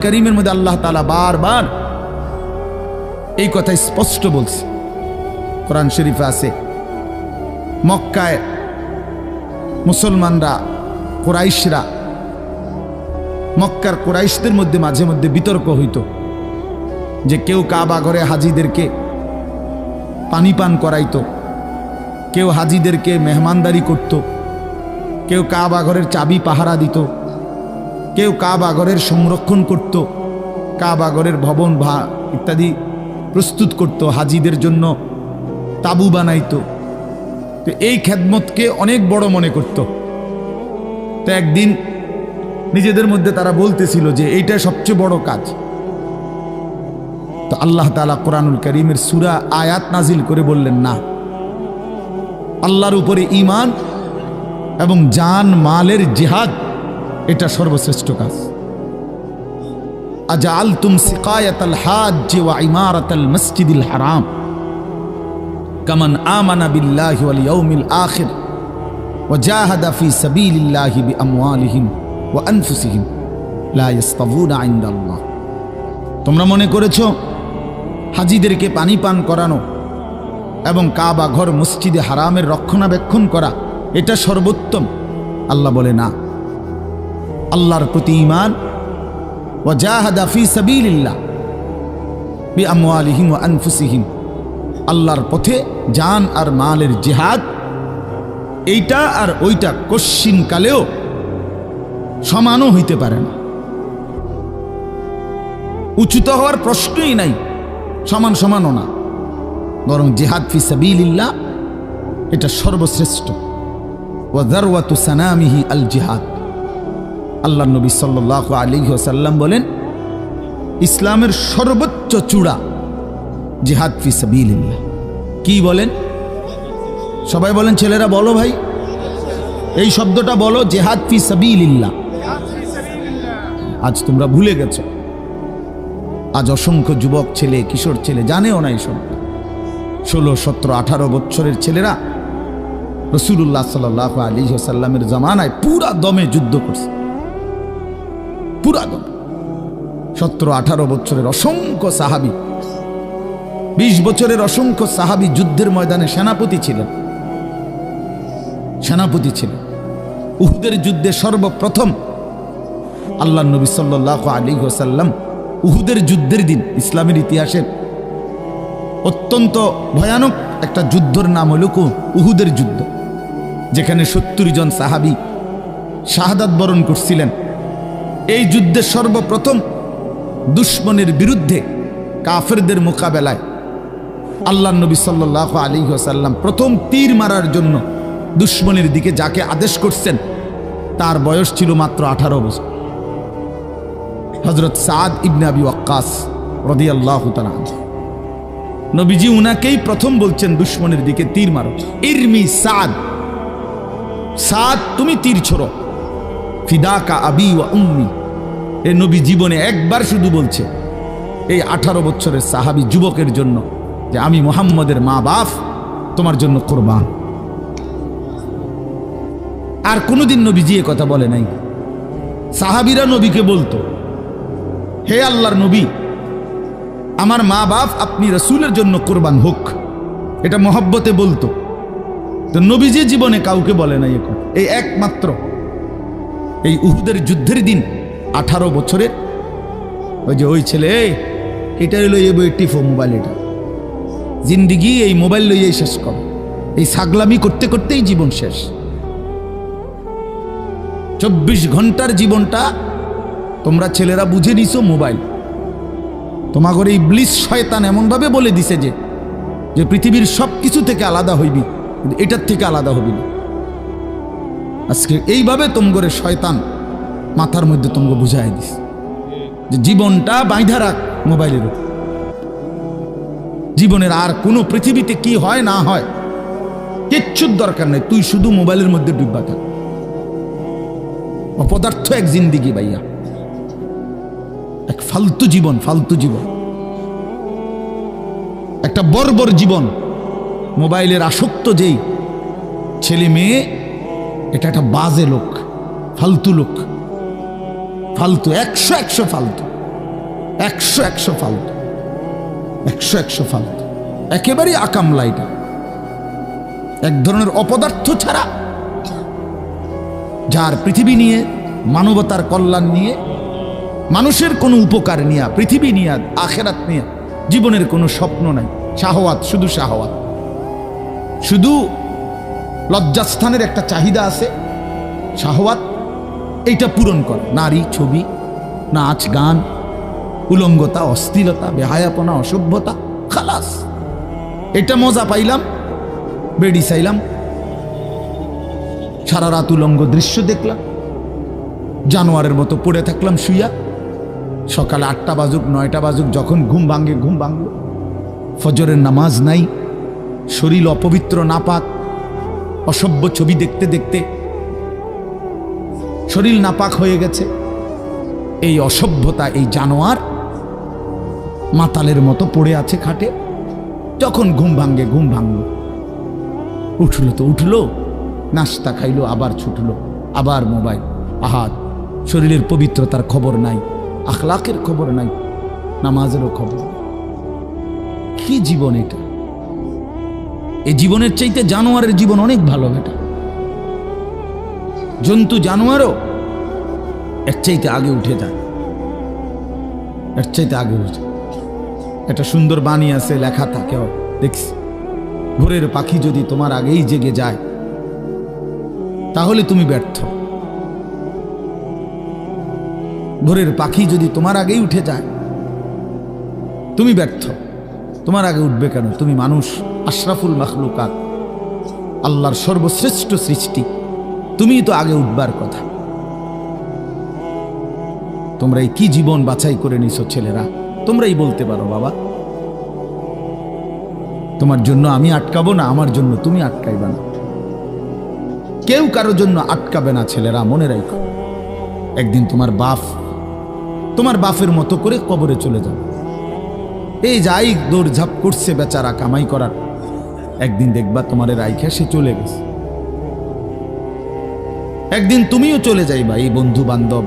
করিমের মধ্যে আল্লাহ তাআলা বারবার এই কথা স্পষ্ট বলছে। কোরআন শরীফে আছে, মক্কায় মুসলমানরা, কুরাইশরা, মক্কার কুরাইশদের মধ্যে মাঝে মধ্যে বিতর্ক হইত যে কেউ কাবা ঘরে হাজিদেরকে পানি পান করাইতো, কেউ হাজিদেরকে মেহমানদারি করত, কেউ কাবা ঘরের চাবি পাহারা দিত, কেউ কাবা ঘরের সংরক্ষণ করত, কাবা ঘরের ভবন ইত্যাদি প্রস্তুত করত, হাজিদের জন্য তাবু বানাইতো। তো এই খেদমতকে অনেক বড় মনে করত। তো একদিন নিজেদের মধ্যে তারা বলতেছিল যে এইটা সবচেয়ে বড় কাজ। তো আল্লাহ তাআলা কোরআনুল কারীমের সূরা আয়াত নাজিল করে বললেন, না, আল্লাহর উপরে ঈমান এবং জান মালের জিহাদ এটা সর্বশ্রেষ্ঠ কাজ। আজআলতুম সিকায়াতাল হাজ্জি ওয়া ইমারাতাল মসজিদিল হারাম কামান আমানা বিল্লাহি ওয়াল ইয়াউমিল আখির ওয়া জাহাদা ফি সাবিলিল্লাহি বিআমওয়ালিহিম ওয়া আনফুসিহিম লা ইস্তাবুনা ইনদাল্লাহ। তোমরা মনে করেছো হাজিদেরকে পানি পান করানো এবং কাবা ঘর মসজিদে হারামের রক্ষণাবেক্ষণ করা এটা সর্বোত্তম? আল্লাহ বলে, না, আল্লাহর প্রতি ঈমান, ওয়া জাহাদা ফি সাবিলিল্লাহ বিআমওয়ালিহিম ওয়া আনফুসিহিম, আল্লাহর পথে জান আর মালের জিহাদ, এইটা আর ওইটা কশ্চিন কালেও সমানও হইতে পারে না, উচ্চত হওয়ার প্রশ্নই নাই, সমান সমানও না, বরং জিহাদ ফি সাবিলিল্লাহ এটা সর্বশ্রেষ্ঠ। ওয়া যারওয়াতু সানামিহি আল জিহাদ। আল্লাহ নবী সাল্লাল্লাহু আলাইহি ওয়াসাল্লাম বলেন, ইসলামের সর্বোচ্চ চূড়া জিহাদ ফি সাবিলিল্লাহ। কি বলেন? সবাই বলেন, ছেলেরা বলো ভাই, এই শব্দটা বলো, জিহাদ ফি সাবিলিল্লাহ। আজ তোমরা ভুলে গেছো। আজ অসংখ্য যুবক ছেলে, কিশোর ছেলে জানেও না এইসব। 16, 17, 18 বছরের ছেলেরা রাসূলুল্লাহ সাল্লাল্লাহু আলাইহি ওয়াসাল্লামের জামানায় পুরা দমে যুদ্ধ করছে, পুরা দমে। 17, 18 বছরের অসংখ্য সাহাবী, 20 বছরের অসংখ্য সাহাবী যুদ্ধের ময়দানে সেনাপতি ছিলেন। উহুদের যুদ্ধে সর্বপ্রথম আল্লাহ নবী সাল্লাল্লাহু আলাইহি ওয়াসাল্লাম উহুদের যুদ্ধের দিন, ইসলামের ইতিহাসের অত্যন্ত ভয়ানক একটা যুদ্ধের নাম হল উহুদের যুদ্ধ, যেখানে 70 জন সাহাবী শাহাদাত বরণ করছিলেন। এই যুদ্ধে সর্বপ্রথম দুশমনের বিরুদ্ধে, কাফেরদের মোকাবেলায় আল্লাহ নবী সাল্লাল্লাহু আলাইহি ওয়াসাল্লাম প্রথম তীর মারার জন্য দুশমনের দিকে যাকে আদেশ করছেন তার বয়স ছিল মাত্র 18 বছর। হযরত সাদ ইবনে আবি ওয়াক্কাস রাদিয়াল্লাহু তাআলা আনহু, নবীজি উনাকেই প্রথম বলছেন দুশমনের দিকে তীর মারো। ইরমি সাদ, সাদ তুমি তীর ছোড়ো। ফিদাকা আবি ওয়া উম্মি, এ নবী জীবনে একবার শুধু বলছে এই 18 বছরের সাহাবী যুবকের জন্য যে আমি মুহাম্মদের মা বাপ তোমার জন্য কুরবান। আর কোনোদিন নবীজি এ কথা বলে নাই। সাহাবীরা নবীকে বলতো, হে আল্লাহর নবী, আমার মা বাপ আপনি রাসূলের জন্য কুরবান হোক, এটা মহব্বতে বলতো। তো নবীজি জীবনে কাউকে বলে নাই এখন, এই একমাত্র এই উহুদের যুদ্ধের দিন 18 বছরের ওই ছেলে, এটা হলো এই টিফো মোবাইল, এটা জিন্দিগি এই মোবাইল লইয়েই শেষ কর, এই ছাগলামি করতে করতেই জীবন শেষ। 24 ঘন্টার জীবনটা তোমরা ছেলেরা বুঝে নিছো মোবাইল। তোমাদের এই ইবলিস শয়তান এমনভাবে বলে দিছে যে পৃথিবীর সব কিছু থেকে আলাদা হইবি, কিন্তু এটার থেকে আলাদা হবি না। আজকে এইভাবে তোমগরে শয়তান মাথার মধ্যে তোমকে বুঝাই দিস যে জীবনটা বাইধা রাখ মোবাইলের উপর। জীবনের আর কোনো পৃথিবীতে কি হয় না হয় কিচ্ছুর দরকার নেই, তুই শুধু মোবাইলের মধ্যে ডুববা থাক। অপদার্থ এক জিন্দিগি ভাইয়া, এক ফালতু জীবন, একটা বর্বর জীবন। মোবাইলের আসক্ত যেই ছেলে মেয়ে, এটা একটা বাজে লোক, ফালতু লোক, ফালতু, 100 ফালতু। একশো ফালতু, একশো ফালতু, একেবারেই আকামলা। এটা এক ধরনের অপদার্থ ছাড়া, যার পৃথিবী নিয়ে, মানবতার কল্যাণ নিয়ে, মানুষের কোনো উপকার নিয়ে, পৃথিবী নিয়ে, আখেরাত নিয়ে জীবনের কোনো স্বপ্ন নাই। শাহওয়াত, শুধু শাহওয়াত, শুধু লজ্জাস্থানের একটা চাহিদা আছে, শাহওয়াত, এইটা পূরণ করে। নারী, ছবি, নাচ, গান, উলঙ্গতা, অশ্লীলতা, বেহায়াপনা, অসভ্যতা, খালাস। এটা মজা পাইলাম, বেড়ি চাইলাম, সারা রাত উলঙ্গ দৃশ্য দেখলাম, জানোয়ারের মতো পড়ে থাকলাম শুইয়া। সকালে 8টা বাজুক 9টা বাজুক, যখন ঘুম ভাঙে ঘুম ভাঙল। ফজরের নামাজ নাই, শরীর অপবিত্র, নাপাক, অসভ্য ছবি দেখতে দেখতে শরীর নাপাক হয়ে গেছে। এই অসভ্যতা, এই জানোয়ার মাতালের মতো পড়ে আছে খাটে। যখন ঘুম ভাঙে ঘুম ভাঙল, উঠলো তো উঠলো, নাস্তা খাইলো, আবার ছুটলো, আবার মোবাইল। আহাত, শরীরের পবিত্রতার খবর নাই, আখলাকের খবর নাই, নামাজেরও খবর। কি জীবন এটা! এই জীবনের চাইতে জানোয়ারের জীবন অনেক ভালো। বেটা, জন্তু জানোয়ারও এর চাইতে আগে উঠে যায়, এর চাইতে আগে উঠে। একটা সুন্দর বাণী আছে, লেখা থাকে, দেখছি, ভোরের পাখি যদি তোমার আগেই জেগে যায় তাহলে তুমি ব্যর্থ। ভোরের পাখি যদি তোমার আগেই উঠে যায় তুমি ব্যর্থ। তোমার আগে উঠবে কেন? তুমি মানুষ, আশরাফুল মাখলুকাত, আল্লাহর সর্বশ্রেষ্ঠ সৃষ্টি, তুমিই তো আগে উঠবার কথা। তোমরা এই কি জীবন বাছাই করে নিছো ছেলেরা? তোমরাই বলতে পারো বাবা। তোমার জন্য আমি আটকাবো না, আমার জন্য তুমি আটকাইবা না। কেউ কারোর জন্য আটকাবে না ছেলেরা, মনে রাখো। একদিন তোমার বাপ তোমার বাপের মতো করে কবরে চলে যাবে। এই যাই দৌড়ঝাঁপ করছে বেচারা কামাই করার, একদিন দেখবা তোমারে রাইখা সে চলে গেছে। একদিন তুমিও চলে যাইবা। এই বন্ধু বান্ধব,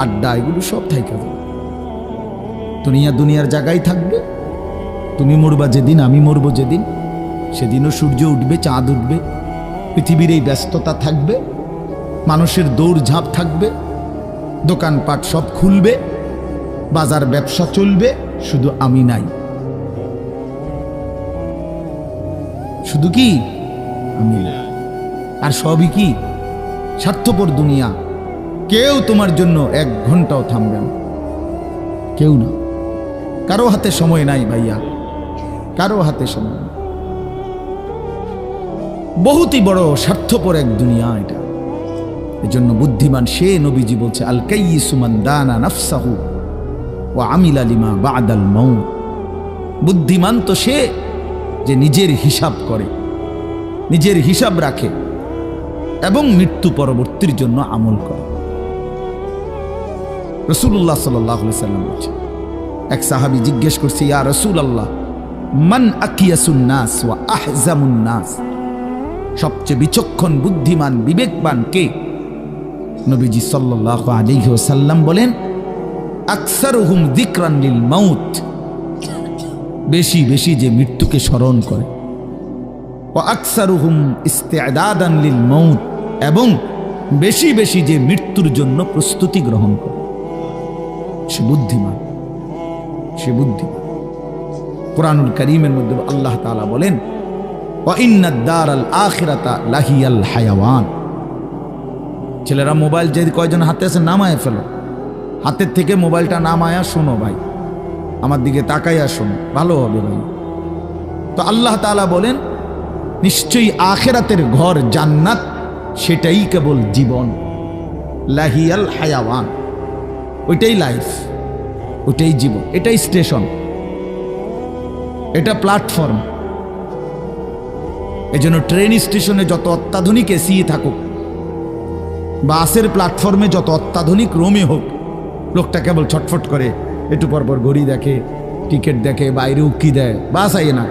আড্ডা, এগুলো সব থাইকা যাবে। দুনিয়ার জায়গায় থাকবে। তুমি মরবা যেদিন, আমি মরবো যেদিন, সেদিনও সূর্য উঠবে, চাঁদ উঠবে, পৃথিবীর এই ব্যস্ততা থাকবে, মানুষের দৌড়ঝাঁপ থাকবে, দোকানপাট সব খুলবে, বাজার ব্যবসা চলবে, শুধু আমি নাই। শুধু কি আমি নাই। আর সবই কি স্বার্থপর দুনিয়া। কেউ তোমার জন্য 1 ঘন্টাও থামবে না, কেউ না। কারো হাতে সময় নাই ভাইয়া, কারো হাতে সময় নাই। বহুতই বড় স্বার্থপর এক দুনিয়া এটা। এজন্য বুদ্ধিমান সে, নবীজি বলছে, আল কাইয়িসু মান দানা নাফসাহু ওয়া আমিলা লিমা বা'দাল মাউত। বুদ্ধিমান তো সে যে নিজের হিসাব করে, নিজের হিসাব রাখে এবং মৃত্যু পরবর্তীর জন্য আমল করে। রাসূলুল্লাহ সাল্লাল্লাহু আলাইহি সাল্লাম বলছেন, এক সাহাবী জিজ্ঞেস করছে, ইয়া রাসূলুল্লাহ, মান আকিয়াসুন নাস ওয়া আহজামুন নাস? সবচেয়ে বিচক্ষণ, বুদ্ধিমান, বিবেকবান কে? নবীজি সাল্লাল্লাহু আলাইহি ওয়াসাল্লাম বলেন, আকসারুহুম যিকরান লিল মাউত। বেশি বেশি যে মৃত্যুকে স্মরণ করে। ওয়া আকসারুহুম ইস্তি'দাদান লিল মাউত, এবং বেশি বেশি যে মৃত্যুর জন্য প্রস্তুতি গ্রহণ করে। সে বুদ্ধিমান, সে বুদ্ধিমান। কুরআনুল কারীমের মধ্যে আল্লাহ তাআলা বলেন, ওয়া ইন্নাদ দারাল আখিরাতা লাহিয়াল হায়াওয়ান। ছেলেরা, মোবাইল যে কয়জন হাতে আছে নামায় ফেলো, হাতের থেকে মোবাইলটা নামায়া শোনো ভাই, আমার দিকে তাকাইয়া শোনো, ভালো হবে ভাই। তো আল্লাহ তাআলা বলেন, নিশ্চয়ই আখিরাতের ঘর জান্নাত, সেটাই কেবল জীবন। লাহিয়াল হায়াওয়ান, ওইটাই লাইফ, ওইটাই জীবন, এটাই স্টেশন, এটা প্ল্যাটফর্ম। এজন্য ট্রেন স্টেশনে যত অত্যাধুনিক এসি থাকুক, বাসের প্ল্যাটফর্মে যত অত্যাধুনিক রুমে হোক, লোকটা কেবল ছটফট করে, একটু পরপর ঘড়ি দেখে, টিকিট দেখে, বাইরে উকি দেয়, বাস আইয়ে না।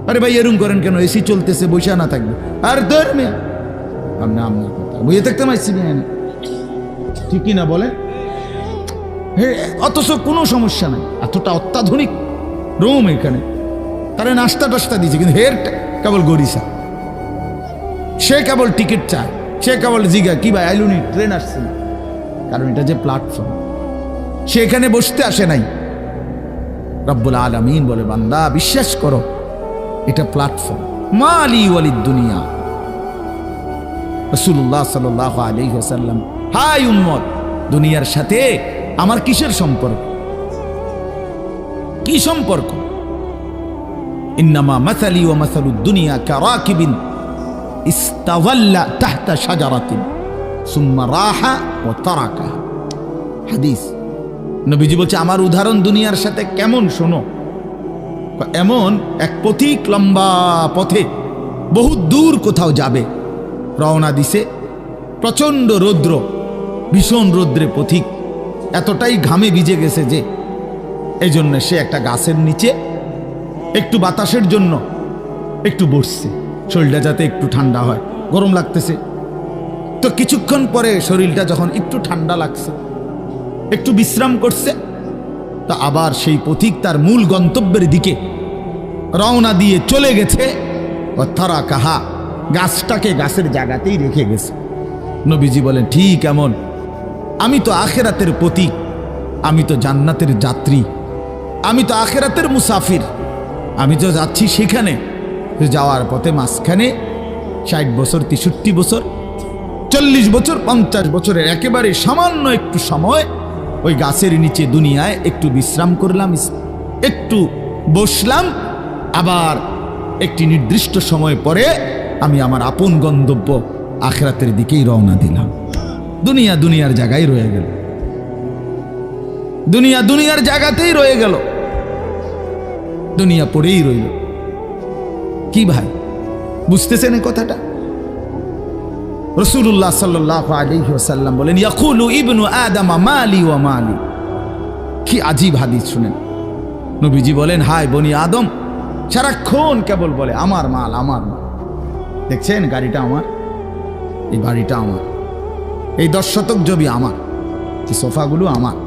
আরে ভাই এরম করেন কেন? এসি চলতেছে, বৈশা না থাকবে। আর ধর্মে আপনার কথা বইয়ে থাকতে মাইছি ঠিকই না বলে? অথচ কোনো সমস্যা নাই, এতটা অত্যাধুনিক রুম এখানে, তারা নাস্তা টাস্তা দিয়েছে, কিন্তু হের কেবল গরিসা, সে কেবল টিকিট চায়, সে কেবল জিগা কি ভাই আইলুনি ট্রেন আসছে না, কারণ এটা যে প্ল্যাটফর্ম, সে এখানে বসতে আসে নাই। রব্বুল আলামিন বলে বান্দা বিশ্বাস করো এটা প্ল্যাটফর্ম, মালি ওয়ালিদ দুনিয়া। রাসূলুল্লাহ সাল্লাল্লাহু আলাইহি ওয়াসাল্লাম, হাই উম্মত, দুনিয়ার সাথে আমার কিসের সম্পর্ক? কি সম্পর্ক? ইন্নামা মাসালি ওয়া মাসালুদ দুনিয়া কারাকিবিন ইস্তাযাল্লা তাহতা শাজারাতিন সুম্মা রাহা ওয়া তারাকাহা। হাদিস। নবীজি বলছে আমার উদাহরণ দুনিয়ার সাথে কেমন শোনো, এমন এক পথিক লম্বা পথে বহু দূর কোথাও যাবে, রওনা দিছে, প্রচন্ড রৌদ্র, ভীষণ রৌদ্রে পথিক এতটাই ঘামে ভিজে গেছে যে এই জন্য সে একটা গাছের নিচে একটু বাতাসের জন্য একটু বসছে, শরীরটা যাতে একটু ঠান্ডা হয়, গরম লাগতেছে। তো কিছুক্ষণ পরে শরীরটা যখন একটু ঠান্ডা লাগছে, একটু বিশ্রাম করছে, তা আবার সেই পথিক তার মূল গন্তব্যের দিকে রওনা দিয়ে চলে গেছে। তারা কাহা, গাছটাকে গাছের জায়গাতেই রেখে গেছে। নবীজি বলেন ঠিক এমন আমি তো আখেরাতের প্রতীক, আমি তো জান্নাতের যাত্রী, আমি তো আখেরাতের মুসাফির, আমি তো যাচ্ছি সেখানে। যাওয়ার পথে মাঝখানে 60 বছর, 63 বছর, 40 বছর, 50 বছরের একেবারে সামান্য একটু সময় ওই গাছের নিচে দুনিয়ায় একটু বিশ্রাম করলাম, একটু বসলাম, আবার একটি নির্দিষ্ট সময় পরে আমি আমার আপন গন্তব্য আখিরাতের দিকেই রওনা দিলাম। দুনিয়া দুনিয়ার জায়গায় রয়ে গেল, দুনিয়া দুনিয়ার জায়গাতেই রয়ে গেল, দুনিয়া পড়েই রইল। কি ভাই বুঝতেছেন এই কথাটা? রাসূলুল্লাহ সাল্লাল্লাহু আলাইহি ওয়াসাল্লাম বলেন ইয়াকুলু ইবনু আদম মালি ওয়া মালি। কি আজীব হাদিস শুনেন। নবীজি বলেন হায় বনি আদম সারাক্ষণ কেবল বলে আমার মাল, আমার মাল। দেখছেন গাড়িটা আমার, এই বাড়িটা আমার, এই 10 শতক জমি আমার, এই সোফাগুলো আমার,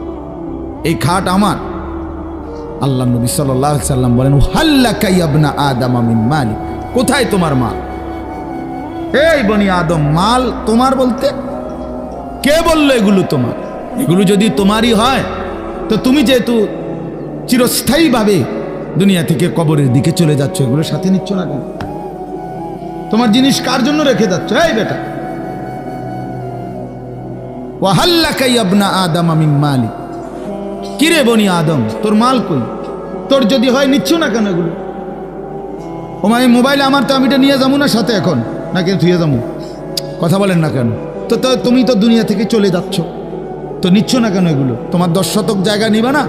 এই খাট আমার। আল্লাহ নবী সাল্লাল্লাহু আলাইহি সাল্লাম বলেন হাল্লাকা ইয়া ইবনা আদম মিন মালিক, কোথায় তোমার মাল? এই বনি আদম মাল তোমার বলতে কে বললো এগুলো তোমার? এগুলো যদি তোমারই হয় তো তুমি যেহেতু চিরস্থায়ীভাবে দুনিয়া থেকে কবরের দিকে চলে যাচ্ছ, এগুলো সাথে নিচ্ছ না কেন? তোমার জিনিস কার জন্য রেখে যাচ্ছ? এই বেটা, ওয়া হাল্লাকা ইয়া ইবনা আদম মিন মালিক, কিরে বনি আদম তোর মাল কই? তোর যদি হয় নিচ্ছ না কেন এগুলো? ও মাই মোবাইল আমার, তো আমি এটা নিয়ে যাবো না সাথে এখন, না কেন থুয়ে যাবো? কথা বলেন না কেন? তো তুমি তো দুনিয়া থেকে চলে যাচ্ছ, তো নিচ্ছ না কেন এগুলো? তোমার 10 শতক জায়গা নিবা না?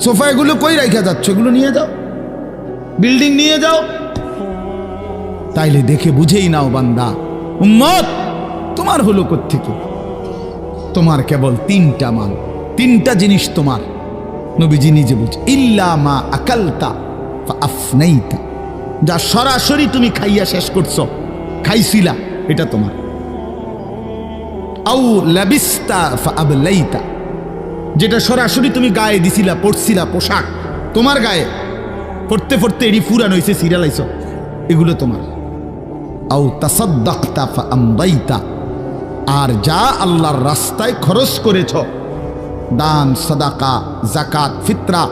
সোফা এগুলো কই রাইখা যাচ্ছ? এগুলো নিয়ে যাও, বিল্ডিং নিয়ে যাও। তাইলে দেখে বুঝেই নাও বান্দা, উম্মত তোমার হলো কোত্থেকে? তোমার কেবল 3টা মাল, 3টা জিনিস তোমার। নবীজি নিজে বলছে ইল্লা মা আকালতা ফা আফনাইতা, যা সরাসরি তুমি খাইয়া শেষ করছো, খাইছিলা, এটা তোমার। আউ লাবিস্তা ফা আবলাইতা, যেটা সরাসরি তুমি গায়ে দিছিলা, পড়ছিলা, পোশাক তোমার গায়ে, পড়তে পড়তে এডি ফুরান হইছে, সিরিয়ালাইছো, এগুলো তোমার। আউ তাসাদ্দাকতা ফা আমদাইতা, আর যা আল্লাহর রাস্তায় খরচ করেছ, দান, সাদাকা, যাকাত, ফিতরা,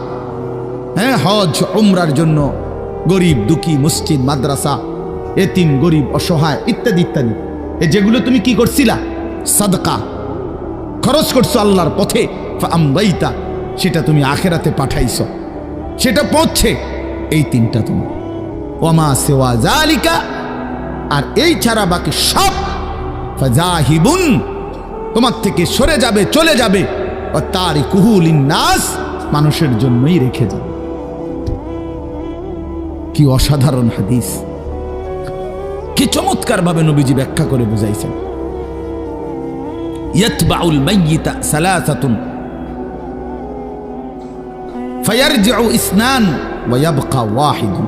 হ্যাঁ, হজ উমরার জন্য, গরিব দুঃখী, মসজিদ, মাদ্রাসা, এতিম, গরিব, অসহায় ইত্যাদি ইত্যাদি, যেগুলো তুমি কি করছিলা? সাদকা, খরচ করছো আল্লাহর পথে। ফাআমদাইতা, সেটা তুমি আখিরাতে পাঠাইছো, সেটা পৌঁছে। এই 3টা তোমার। ওয়ামা সিওয়া যালিকা, আর এই ছাড়া বাকি সব ফাজাহিবুন, তোমার থেকে সরে যাবে, চলে যাবে। ও তারিকুহু লিন্নাস, মানুষের জন্যই রেখে যাবে। কি অসাধারণ হাদিস, কি চমৎকার ভাবে নবীজি ব্যাখ্যা করে বুঝাইছেন। ইয়াতবাউল মাইয়িতা সালাসাতুন ফায়ারজিউ ইসনান ওয়া ইয়াবকা ওয়াহিদুন।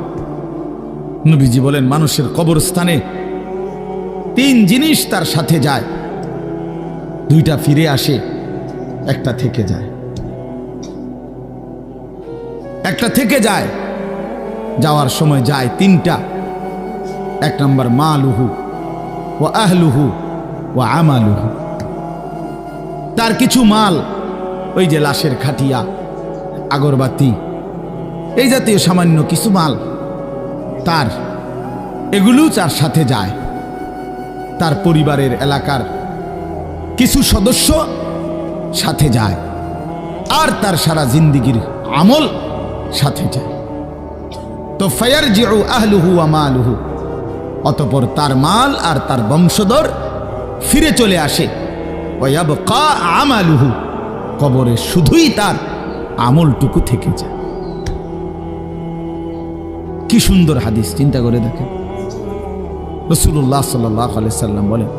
নবীজি বলেন মানুষের কবরস্থানে 3 জিনিস তার সাথে যায়, 2টা ফিরে আসে, একটা থেকে যায়। একটা থেকে যায়, যাওয়ার সময় যায় তিনটা। এক নম্বর মালুহু ওয়া আহলুহু ওয়া আমালুহু, তার কিছু মাল, ওই যে লাশের খাটিয়া, আগরবাতি, এই জাতীয় সামান্য কিছু মাল তার, এগুলো তার সাথে যায়। তার পরিবারের এলাকার কিছু সদস্য সাথে যায়, আর তার সারা জিন্দিগির আমল সাথে যায়। তো ফায়ারজিউ আহলুহু ওয়া মালুহু, অতঃপর তার মাল আর তার বংশধর ফিরে চলে আসে। ওয়ায়াবকা আমালুহু, কবরে শুধুই তার আমলটুকু থেকে যায়। কি সুন্দর হাদিস, চিন্তা করে দেখেন। রাসূলুল্লাহ সাল্লাল্লাহু আলাইহি সাল্লাম বলেন,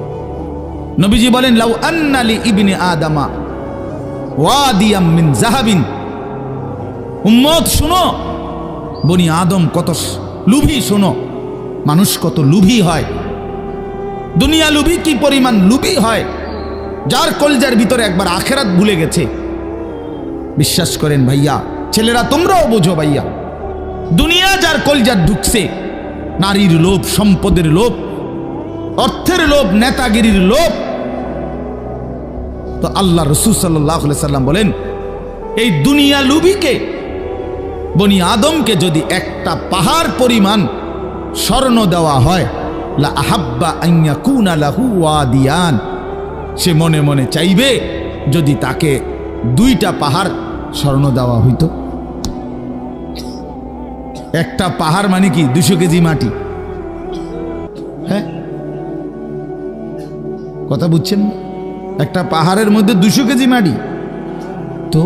নবীজি বলেন, লাউ আন্না লি ইবনি আদামা ওয়াদিয়াম মিন যাহাবিন। উম্মত শুনো, বনি আদম কত লুভী, শোনো মানুষ কত লুভী হয়, দুনিয়া লুভী কি পরিমাণ লুভী হয়, যার কলজার ভিতরে একবার আখেরাত ভুলে গেছে। বিশ্বাস করেন ভাইয়া, ছেলেরা তোমরাও বোঝো ভাইয়া, দুনিয়া যার কলজার ঢুকছে, নারীর লোভ, সম্পদের লোভ, অর্থের লোভ, নেতাগিরির লোভ, তো আল্লাহ রাসূল সাল্লাল্লাহু আলাইহি সাল্লাম বলেন, এই দুনিয়া লুভিকে, বনি আদমকে যদি একটা পাহাড় পরিমাণ স্বর্ণ দেওয়া হয়, লা আহাব্বা আন ইয়াকুনা লাহু ওয়াদিয়ান, সে মনে মনে চাইবে যদি তাকে দুইটা পাহাড় স্বর্ণ দেওয়া হইতো। একটা পাহাড় মানে কি 200 কেজি মাটি। হ্যাঁ, কথা বুঝছেন? একটা পাহাড়ের মধ্যে 200 কেজি মাটি, তো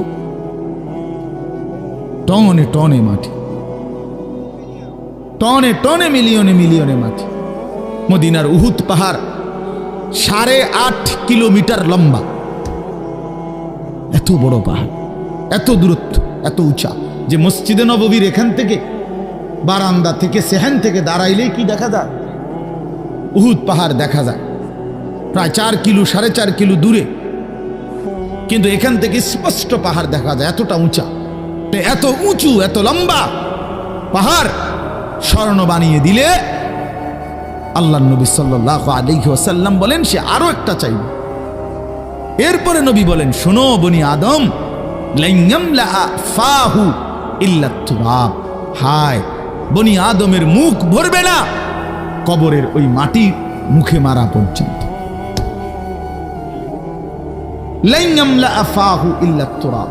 টনে টনে মাটি, টনে টনে, মিলিয়নে মিলিয়নে মাটি। মদিনার উহুদ পাহাড় 8.5 কিলোমিটার লম্বা, এত বড় পাহাড়, এত দূরত্ব, এত উঁচা, যে মসজিদে নববীর এখান থেকে, বারান্দা থেকে, সেহান থেকে দাঁড়াইলেই কি দেখা যায়? উহুদ পাহাড় দেখা যায়, প্রায় 4 কিলো 4.5 কিলো দূরে, কিন্তু এখান থেকে স্পষ্ট পাহাড় দেখা যায়, এতটা উঁচা। এত উঁচু, এত লম্বা পাহাড় স্বর্ণ বানিয়ে দিলে আল্লাহ নবী সাল্লাল্লাহু আলাইহি ওয়াসাল্লাম বলেন, সে আরো একটা চাইবে। এরপরে নবী বলেন, শোনো বনি আদম, লান ইয়ামলা ফাহু ইল্লা তুরাব, হায় বনি আদমের মুখ ভরবে না কবরের ওই মাটি মুখে মারা পর্যন্ত। লান ইয়ামলা ফাহু ইল্লা তুরাব,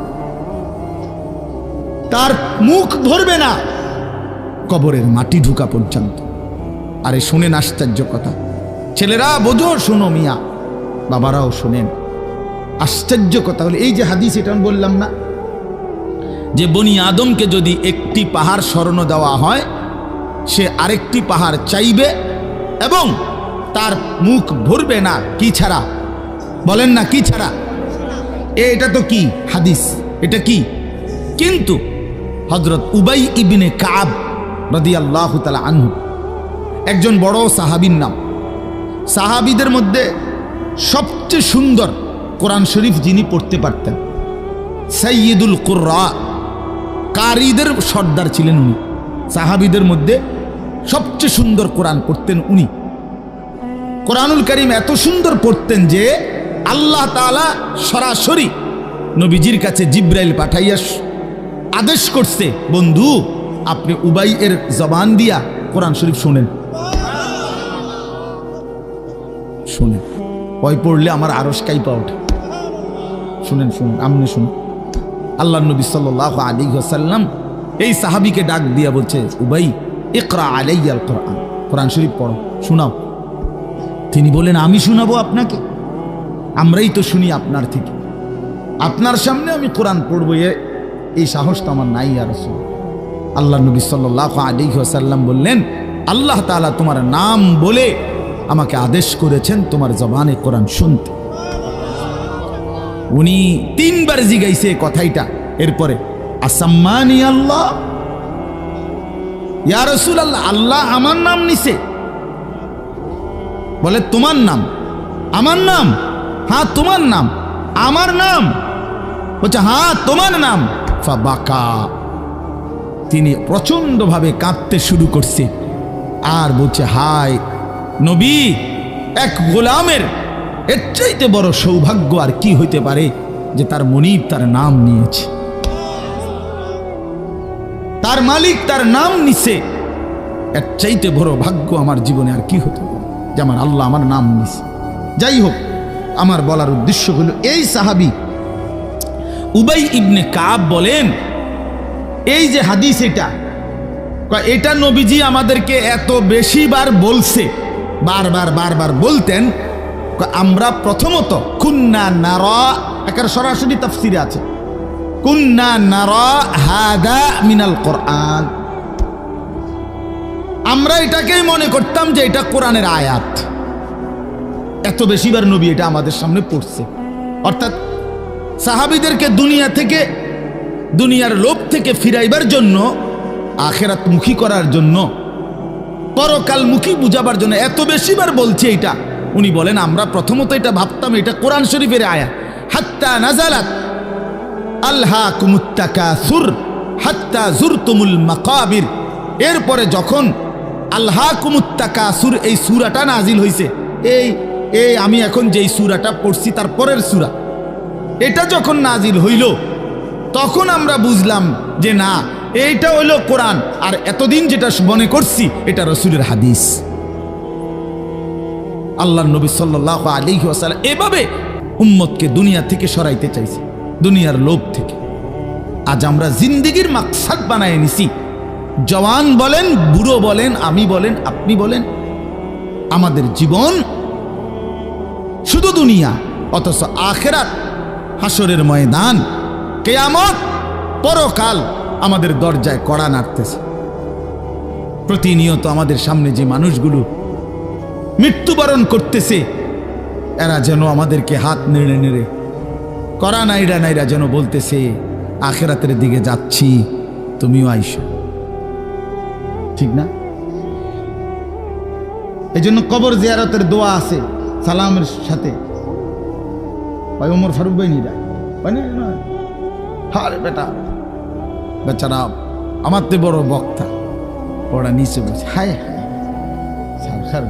তার মুখ ভরবে না কবরের মাটি ঢুকা পর্যন্ত। আরে শুনেন আশ্চর্য কথা, ছেলেরা বোঝো, শোনো মিয়া, বাবারাও শোনেন। আশ্চর্য কথা হলো, এই যে হাদিস, এটা আমি বললাম না যে বনি আদমকে যদি একটি পাহাড় স্বর্ণ দেওয়া হয়, সে আরেকটি পাহাড় চাইবে এবং তার মুখ ভরবে না। কি ছাড়া? বলেন না, কি ছাড়া? এটা তো কি হাদিস, এটা কি? কিন্তু হযরত উবাই ইবনে কাব রাদিয়াল্লাহু তাআলা আনহু, একজন বড় সাহাবীর নাম। সাহাবীদের মধ্যে সবচেয়ে সুন্দর কোরআন শরীফ যিনি পড়তে পারতেন, সাইয়্যিদুল কুররা, কারীদের সর্দার ছিলেন উনি। সাহাবীদের মধ্যে সবচেয়ে সুন্দর কোরআন পড়তেন উনি। কোরআনুল কারীম এত সুন্দর পড়তেন যে আল্লাহ তাআলা সরাসরি নবীজির কাছে জিবরাইল পাঠাইয়া আদেশ করছে, বন্ধু আপনি উবাই এর জবান দিয়া কোরআন শরীফ শুনেন, শুনেন, ওই পড়লে আমার আরশ কাইপা ওঠে, শুনেন শুনেন, আমনে শুনুন। আল্লাহ নবী সাল্লাল্লাহু আলাইহি ওয়াসাল্লাম এই সাহাবীকে ডাক দিয়া বলছে, উবাই ইকরা আলাইয়াল কোরআন, কোরআন শরীফ পড়ো, শোনাও। তিনি বলেন, আমি শোনাবো আপনাকে? আমরাই তো শুনি আপনার থেকে, আপনার সামনে আমি কোরআন পড়বো, এই সাহস তো আমার নাই। ইয়া রাসূল, আল্লাহ নবী সাল্লাল্লাহু আলাইহি ওয়াসাল্লাম বললেন, আল্লাহ তাআলা তোমার নাম বলে আমাকে আদেশ করেছেন তোমার জবানে কোরআন শুনতে। উনি 3 বার জিগাইছে কথাইটা। এরপরে আসাম্মানি আল্লাহ, ইয়া রাসূলুল্লাহ, আল্লাহ আমার নাম নিছে? বলে তোমার নাম? আমার নাম? হ্যাঁ তোমার নাম। আমার নাম? বলছে হ্যাঁ তোমার নাম। ফাবাকা, তিনি প্রচণ্ডভাবে কাঁদতে শুরু করছে আর বলছে, হায় নবী, এক গোলামের এর চাইতে বড় সৌভাগ্য আর কি হইতে পারে যে তার মনিব তার নাম নিয়েছে, তার মালিক তার নাম নিছে। এর চাইতে বড় ভাগ্য আমার জীবনে আর কি হতে পারে যে আমার আল্লাহ আমার নাম নিছে। যাই হোক, আমার বলার উদ্দেশ্য হলো, এই সাহাবী উবাই ইবনে কাব বলেন, এই যে হাদিস এটা নবীজি আমাদেরকে এত বেশি বার বলছে, বারবার বলতেন। আমরা প্রথমত কুন্না নারা, একার সরাসরি তাফসিরে আছে, কুন্না নারা হাদা মিনাল কোরআন, আমরা এটাকেই মনে করতাম যে এটা কোরআনের আয়াত। এত বেশিবার নবী এটা আমাদের সামনে পড়ছে। অর্থাৎ সাহাবীদেরকে দুনিয়ার লোভ থেকে ফিরাইবার জন্য, আখিরাতমুখী করার জন্য, পরকালমুখী বুঝাবার জন্য এত বেশিবার বলছে এটা। উনি বলেন, আমরা প্রথমত এটা ভাবতাম এটা কোরআন শরীফের আয়াত। হাত্তা নাজালাত আলহাকুমুত তাকাসুর হাত্তা জুরতুমুল মাকাবির, এরপরে যখন আলহাকুমুত তাকাসুর এই সূরাটা নাজিল হইছে, এই আমি এখন যেই সূরাটা পড়ছি তার পরের সূরা, এটা যখন নাজিল হইল তখন আমরা বুঝলাম যে না, এইটা হইল কোরআন, আর এতদিন যেটা মনে করছি এটা রাসূলের হাদিস। আল্লাহর নবী সাল্লাল্লাহু আলাইহি ওয়াসাল্লাম এভাবে উম্মতকে দুনিয়া থেকে সরাইতে চাইছে, দুনিয়ার লোভ থেকে। আজ আমরা জিন্দেগির মাকসাদ বানায় নিছি। জওয়ান বলেন, বুড়ো বলেন, আমি বলেন, আপনি বলেন, আমাদের জীবন শুধু দুনিয়া, অথচ আখিরাত, হাসরের ময়দান, কিয়ামত, পরকাল আমাদের দরজায় কড়া নাড়তেছে। প্রতিনিয়ত আমাদের সামনে যে মানুষগুলো মৃত্যুবরণ করতেছে, এরা যেন আমাদেরকে হাত নেড়ে নেড়ে, কড়া নাইরা যেন বলতেছে, আখিরাতের দিকে যাচ্ছি, তুমিও আইসো। ঠিক না? এই জন্য কবর জিয়ারতের দোয়া আছে সালামের সাথে। ভাই ওমর ফারুক ভাই নিরা হারে বেটা, বেচারা আমার তো বড় বক্তা, ওরা নিচে বসে হায় হায়।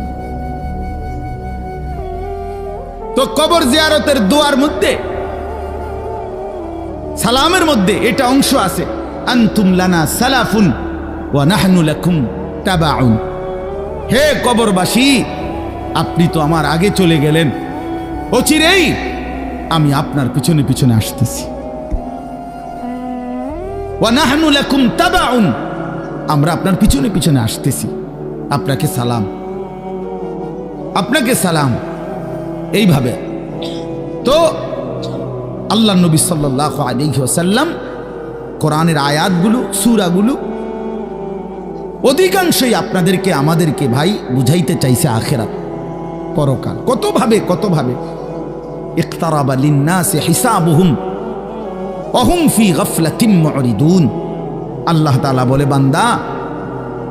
তো কবর জিয়ারতের দোয়ার মধ্যে, সালামের মধ্যে এটা অংশ আছে, আনতুম লানা সালাফুন ওয়া নাহনু লাকুম তাবাউন। হে কবরবাসী, আপনি তো আমার আগে চলে গেলেন, অচিরেই আমি আপনার পিছনে পিছনে আসতেছি। ওয়া নাহনু লাকুম তাবাউন, আমরা আপনার পিছনে পিছনে আসতেছি। আপনাকে সালাম, আপনাকে সালাম। এইভাবে তো আল্লাহ নবী সাল্লাল্লাহু আলাইহি ওয়াসাল্লাম কোরআনের আয়াতগুলো, সূরাগুলো অধিকাংশই আপনাদেরকে আমাদেরকে ভাই বুঝাইতে চাইছে আখিরাত, পরকাল। কতভাবে ইকতারাবা লিন্নাসি হিসাবুহুম ওয়া হুম ফি গাফলাতিন মুরিদুন। আল্লাহ তাআলা বলে, বান্দা,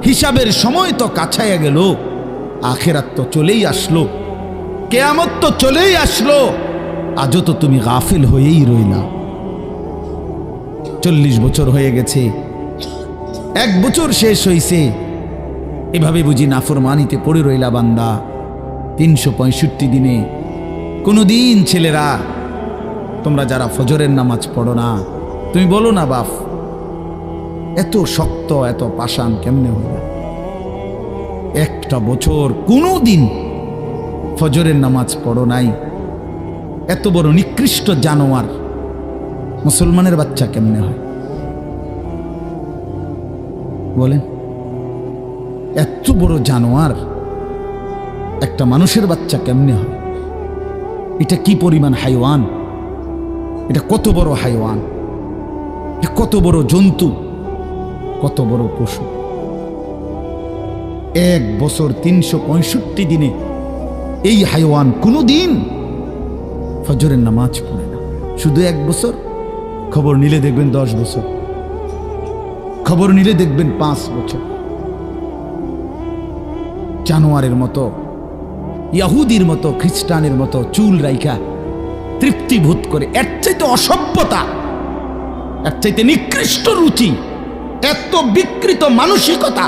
হিসাবের সময় তো কাছাইয়া গেল, আখিরাত তো চলেই আসলো, কিয়ামত তো চলেই আসলো, আজও তো তুমি গাফিল হয়েই রইলা। 40 বছর হয়ে গেছে, 1 বছর শেষ হইছে, এভাবে বুঝি নাফরমানিতে পড়ে রইলা বান্দা। 365 দিনে কোনদিন ছেলেরা, তোমরা যারা ফজরের নামাজ পড়ো না, তুমি বলো না বাপ, এত শক্ত এত পাষাণ কেমনে হইলা? 1টা বছর কোনদিন ফজরের নামাজ পড়ো নাই, এত বড় নিকৃষ্ট জানোয়ার মুসলমানের বাচ্চা কেমনে হয় বলেন? এত বড় জানোয়ার একটা মানুষের বাচ্চা কেমনে হয়? এটা কি পরিমাণ হাইওয়ান, এটা কত বড় হাইওয়ান, এটা কত বড় জন্তু, কত বড় পশু। 1 বছর 365 দিনে এই হাইওয়ান কোনোদিন ফজরের নামাজ পড়ে না। শুধু 1 বছর, খবর নিলে দেখবেন 10 বছর, খবর নিলে দেখবেন 5 বছর। জানোয়ারের মতো, ইহুদির মতো, খ্রিস্টানের মতো চুল রাইখা তৃপ্তিবোধ করে। এর চাইতে অসভ্যতা, এর চাইতে নিকৃষ্ট রুচি, এত বিকৃত মানসিকতা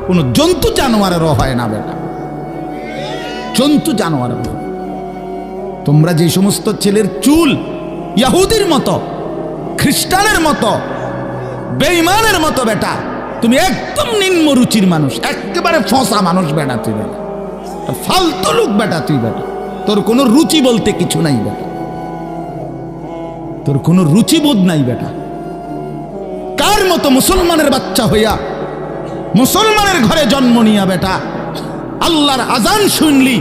কোন জন্তু জানোয়ারেরও হয় না বেটা, জন্তু জানোয়ারের। তোমরা যে সমস্ত ছেলের চুল ইহুদির মতো, খ্রিস্টানের মতো, বেঈমানের মতো বেটা, তুমি একদম নিম্ন রুচির মানুষ, একেবারে ফসা মানুষ বেটা, তুই বেটা ফালতু লোক বেটা, তুই বেটা তোর কোনো রুচি বলতে কিছু নাই বেটা, তোর কোনো রুচিবোধ নাই বেটা। কার মতো মুসলমানের বাচ্চা হইয়া মুসলমানের ঘরে জন্ম নিয়া বেটা আল্লাহর আজান শুনলি,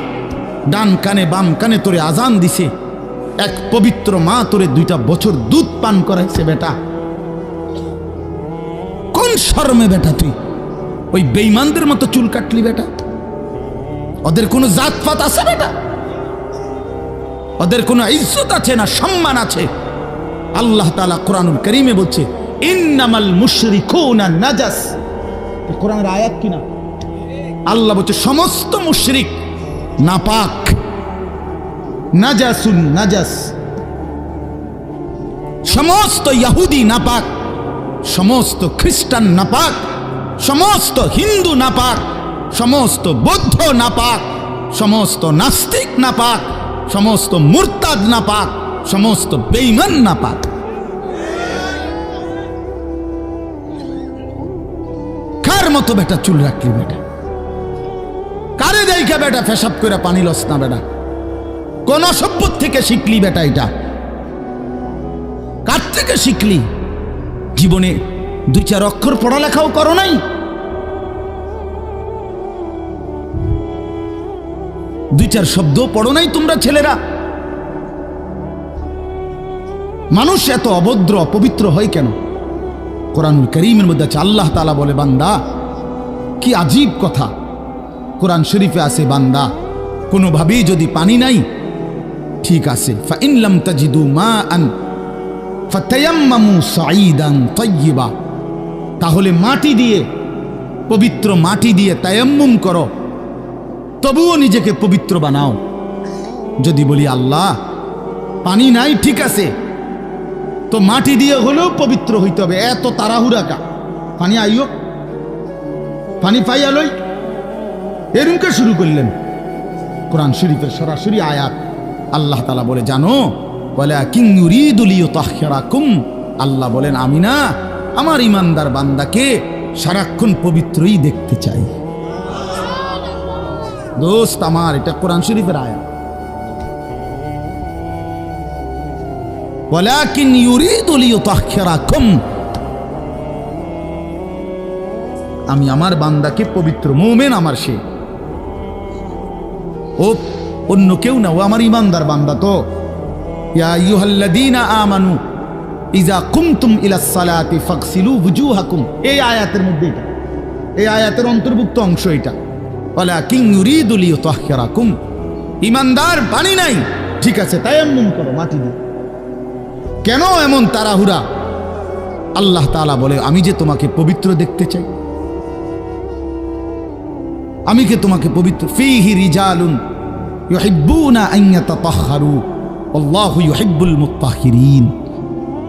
ডান কানে বাম কানে তোরে আজান দিছে, এক পবিত্র মা তোরে 2টা বছর দুধ পান করাইছে বেটা, কোন শরমে বেটা তুই ওই বেঈমানদের মতো চুল কাটলি বেটা? ওদের কোনো জাতপাত আছে বেটা? ওদের কোনো ইজ্জত আছে না সম্মান আছে? আল্লাহ তাআলা কোরআনুল কারীমে বলছে ইন্নামাল মুশরিকুনা নাজাস, কোরআনের আয়াত কিনা? আল্লাহ বলছে সমস্ত মুশরিক নাপাক, নাজাসুন নাজাস, সমস্ত ইহুদি নাপাক, সমস্ত খ্রিস্টান নাপাক, সমস্ত হিন্দু নাপাক, সমস্ত বৌদ্ধ নাপাক, সমস্ত নাস্তিক নাপাক, সমস্ত মুরতাদ নাপাক, সমস্ত বেঈমান নাপাক। কার মতো বেটা চুল রাখলি বেটা? কারে দেখা বেটা পেশাব করে পানি লস না বেটা? কোন সভ্য থেকে শিখলি বেটা? এটা কার থেকে শিখলি? জীবনে 2-4 অক্ষর পড়ালেখাও করো নাই? 2-4 শব্দ পড়ো নাই তোমরা ছেলেরা? মানুষ এত অভদ্র অপবিত্র হয় কেন? কোরআনুল কারীমের মধ্যে আছে, আল্লাহ তাআলা বলে বান্দা, কি আজীব কথা, কোরআন শরীফে আছে বান্দা কোনোভাবেই যদি পানি নাই, ঠিক আছে, ফাইন লাম তাজিদু মাআন ফাতায়াম্মামু সাঈদান তাইয়্যিবা, তাহলে মাটি দিয়ে, পবিত্র মাটি দিয়ে তায়াম্মুম করো, তবুও নিজেকে পবিত্র বানাও। যদি বলি আল্লাহ পানি নাই, ঠিক আছে, তো মাটি দিয়ে হলেও পবিত্র হইতে হবে, এত তাড়াহুড়া কা? পানি আইও, পানি পাইয়া লই, এরকম শুরু করলেন? কোরআন শরীফের সরাসরি আয়াত। আল্লাহ তাআলা বলে জানো, ওয়ালাকিন ইউরিদু লিইউতাহহিরাকুম, আল্লাহ বলেন আমি না আমার ইমানদার বান্দাকে সারাক্ষণ পবিত্রই দেখতে চাই। দোস্ত আমার, এটা কোরআন শরীফের আয়াত। ওয়ালাকিন ইউরিদু লিইউতাহহিরাকুম, আমি আমার বান্দাকে পবিত্র, মুমিন আমার সে, ও অন্য কেউ না, ও আমার ইমানদার বান্দা। তো ইয়া আইয়ুহাল্লাযীনা আমানু ইযা কুমতুম ইলাস সালাতি ফাগসিলু ওয়ুজুহাকুম, এই আয়াতের মধ্যে, এটা এই আয়াতের অন্তর্ভুক্ত অংশ এটা। ওয়ালাকিন ইউরিদু লিইউতাহহিরাকুম, ইমানদার পানি নাই, ঠিক আছে, তায়াম্মুম করো মাটি দিয়ে। কেন এমন তাড়াহুড়া? আল্লাহ তাআলা বলে আমি যে তোমাকে পবিত্র দেখতে চাই, আমি কে তোমাকে পবিত্র। ফীহি রিজালুন ইউহিব্বুনা আন ইয়াতাতাহহারু আল্লাহু ইউহিব্বুল মুত্তাহহিরিন।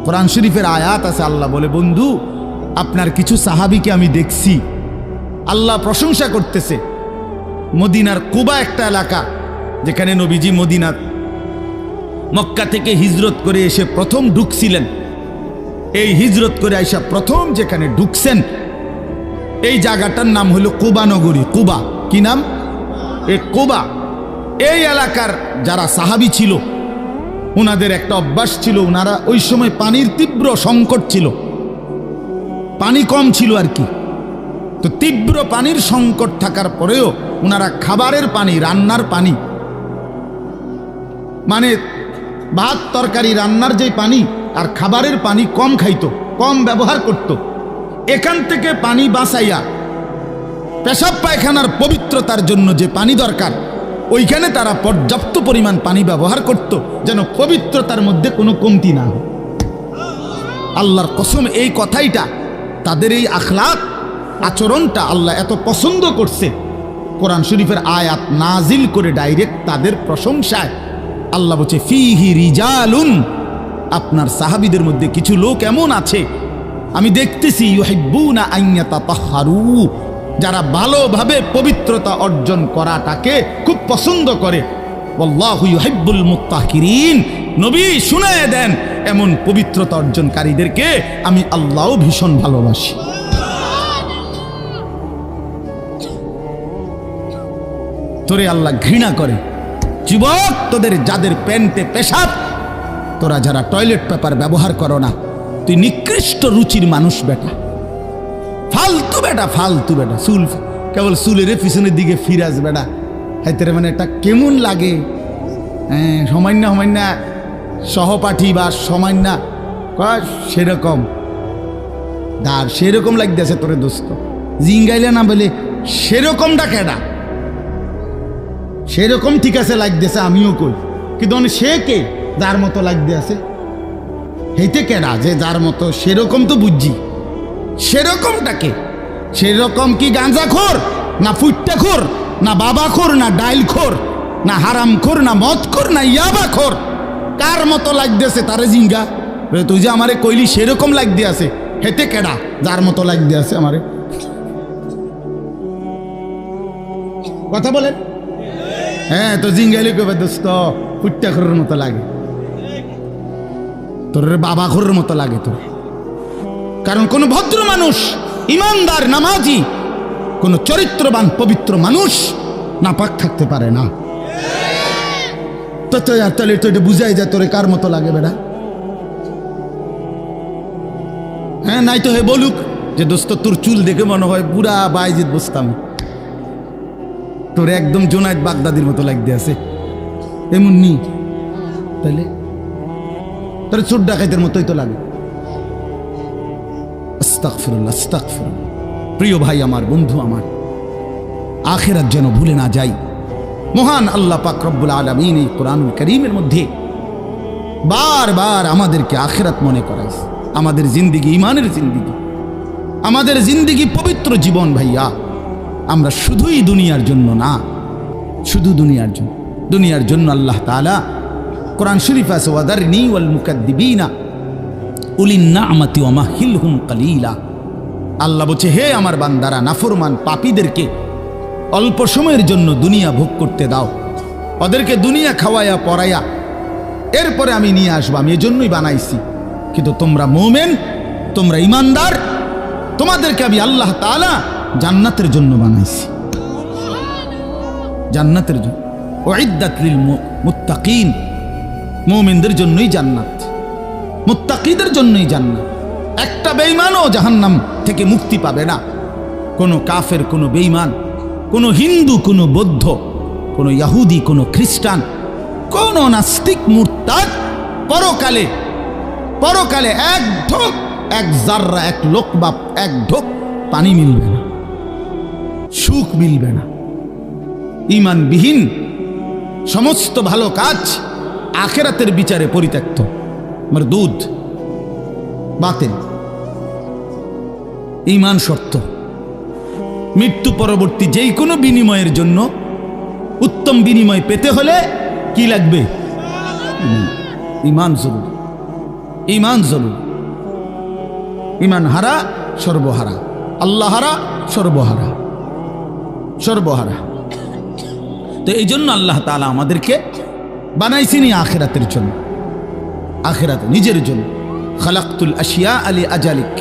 কোরআন শরীফের আয়াত আছে, আল্লাহ বলে বন্ধু আপনার কিছু সাহাবীকে আমি দেখছি, আল্লাহ প্রশংসা করতেছে। মদিনার কুবা একটা এলাকা, যেখানে নবীজি মদিনার মক্কা থেকে হিজরত করে এসে প্রথম ঢুকছিলেন। এই হিজরত করে আইসা প্রথম যেখানে ঢুকছেন, এই জায়গাটার নাম হলো কুবা নগরী। কুবা, কি নাম? এই কুবা। এই এলাকার যারা সাহাবী ছিল, ওনাদের একটা অভ্যাস ছিল, ওনারা ওই সময় পানির তীব্র সংকট ছিল, পানি কম ছিল আর কি। তো তীব্র পানির সংকট থাকার পরেও ওনারা খাবারের পানি, রান্নার পানি, মানে ভাত তরকারি রান্নার যে পানি আর খাবারের পানি কম খাইতো, কম ব্যবহার করত। এখান থেকে পানি বাঁচাইয়া পেশাব পায়খানার পবিত্রতার জন্য যে পানি দরকার, ওইখানে তারা পর্যাপ্ত পরিমাণ পানি ব্যবহার করত, যেন পবিত্রতার মধ্যে কোনো কমতি না হয়। আল্লাহর কসম, এই কথাইটা, তাদের এই আখলাক আচরণটা আল্লাহ এত পছন্দ করছে, কোরআন শরীফের আয়াত নাজিল করে ডাইরেক্ট তাদের প্রশংসায়। আল্লাহ বলছে ফীহি রিজালুন, আপনার সাহাবীদের মধ্যে কিছু লোক এমন আছে আমি দেখতেছি ইউহিব্বুনা আন ইয়াতাতাহহারু, যারা ভালোভাবে পবিত্রতা অর্জন করাটাকে খুব পছন্দ করে। ওয়াল্লাহু ইউহিব্বুল মুত্তাহহিরিন, নবী শুনায়ে দেন এমন পবিত্রতা অর্জনকারীদেরকে আমি আল্লাহও ভীষণ ভালোবাসি। তোরে আল্লাহ ঘৃণা করে। যুবক, তোদের যাদের প্যান্টে পেশাব, তোরা যারা টয়লেট পেপার ব্যবহার করো না, তুই নিকৃষ্ট রুচির মানুষ বেটা, ফালতু বেটা, ফালতু বেটা। চুল কেবল চুলের পিছনের দিকে ফিরাস বেটা, হাইতে মানে এটা কেমন লাগে? হ্যাঁ, সামান্য সামান্য সহপাঠী বা সামান্য সেরকম দার সেরকম লাগতেছে তোরে দোস্ত, জিঙ্গাইলে না বলে সেরকমটা কেডা? সেরকম ঠিক আছে লাগতেছে, আমিও কই, কিন্তু সে কে যার মতো লাগতে আছে? হেইতে কেডা যে যার মতো? সেরকম তো বুঝছি, সেরকমটাকে সেরকম কি গাঁজাখোর না ফুট্টাখোর না বাবাখোর না ডাইলখোর না হারামখোর না মদখোর না ইয়াবাখোর? কার মতো লাগতেছে তারে জিঙ্গা? তুই যে আমারে কইলি সেরকম লাগতে আছে, হেতে কেডা যার মতো লাগতে আছে আমারে? কথা বলেন। হ্যাঁ, তো জিঙ্গাইলে কবে দোস্ত ফুট্টাখোরের মতো লাগে, তোর বাবাখোরের মতো লাগে তোর। কারণ কোন ভদ্র মানুষ, ইমানদার, নামাজি, কোন চরিত্রবান পবিত্র মানুষ নাপাক থাকতে পারে না। তো তাহলে তো এটা বুঝাই যায় তোরে কার মতো লাগে বেটা। হ্যাঁ, নাই তো হে বলুক যে দোস্ত তোর চুল দেখে মনে হয় পুরা বাইজিদ বসতাম, তোর একদম জোনায়েদ বাগদাদির মতো লাগতে আছে, এমন নি? তাহলে তোর চোর ডাকাইতের মতোই তো লাগে। আস্তাগফিরুল্লাহ, আস্তাগফিরুল্লাহ। প্রিয় ভাই আমার, বন্ধু আমার, আখিরাত যেন ভুলে না যাই। মহান আল্লাহ পাক রব্বুল আলামিন এই কোরআনুল কারীমের মধ্যে বারবার আমাদেরকে আখিরাত মনে করাইছে। আমাদের জিন্দেগি ঈমানের জিন্দেগি, আমাদের জিন্দেগি পবিত্র জীবন ভাইয়া। আমরা শুধুই দুনিয়ার জন্য না, শুধু দুনিয়ার জন্য, দুনিয়ার জন্য আল্লাহ তাআলা কোরআন শরীফ আছে ওয়াদারনি ওয়াল মুকাদ্দিবিনা উলিন নি'মাতি ওয়া মাহিলহুম কালিলা। আল্লাহ বলছে, হে আমার বান্দারা, নাফরমান পাপীদেরকে অল্প সময়ের জন্য দুনিয়া ভোগ করতে দাও, ওদেরকে দুনিয়া খাওয়াইয়া পড়াইয়া এরপরে আমি নিয়ে আসবো, আমি এজন্যই বানাইছি। কিন্তু তোমরা মুমিন, তোমরা ইমানদার, তোমাদেরকে আমি আল্লাহ তাআলা জান্নাতের জন্য বানাইছি, জান্নাতের জন্য। উইদ্দাত লিল মুত্তাকিন, মুমিনদের জন্যই জান্নাত, মুত্তাকিদের জন্যই জান্নাত। একটা বেঈমানও জাহান্নাম থেকে মুক্তি পাবে না। কোনো কাফের, কোনো বেঈমান, কোনো হিন্দু, কোনো বৌদ্ধ, কোনো ইহুদি, কোনো খ্রিস্টান, কোনো নাস্তিক, মুরতাদ পরকালে পরকালে এক ঢোক, এক জাররা, এক লোকবা, এক ঢোক পানি মিলবে না, সুখ মিলবে না। ঈমানবিহীন সমস্ত ভালো কাজ আখিরাতের বিচারে পরিত্যক্ত, মরদুদ, বাতিল। ঈমান শর্ত। মৃত্যু পরবর্তী যেই কোনো বিনিময়ের জন্য, উত্তম বিনিময় পেতে হলে কি লাগবে? ঈমান জরুরি, ঈমান জরুরি। ঈমান হারা সর্বহারা, আল্লাহ হারা সর্বহারা, সর্বহারা। তো এই জন্য আল্লাহ তাআলা আমাদেরকে বানাইছিনি আখিরাতের জন্য, আখিরাতে নিজের জন্য। খালাকতুল আশিয়া আলি আজালিক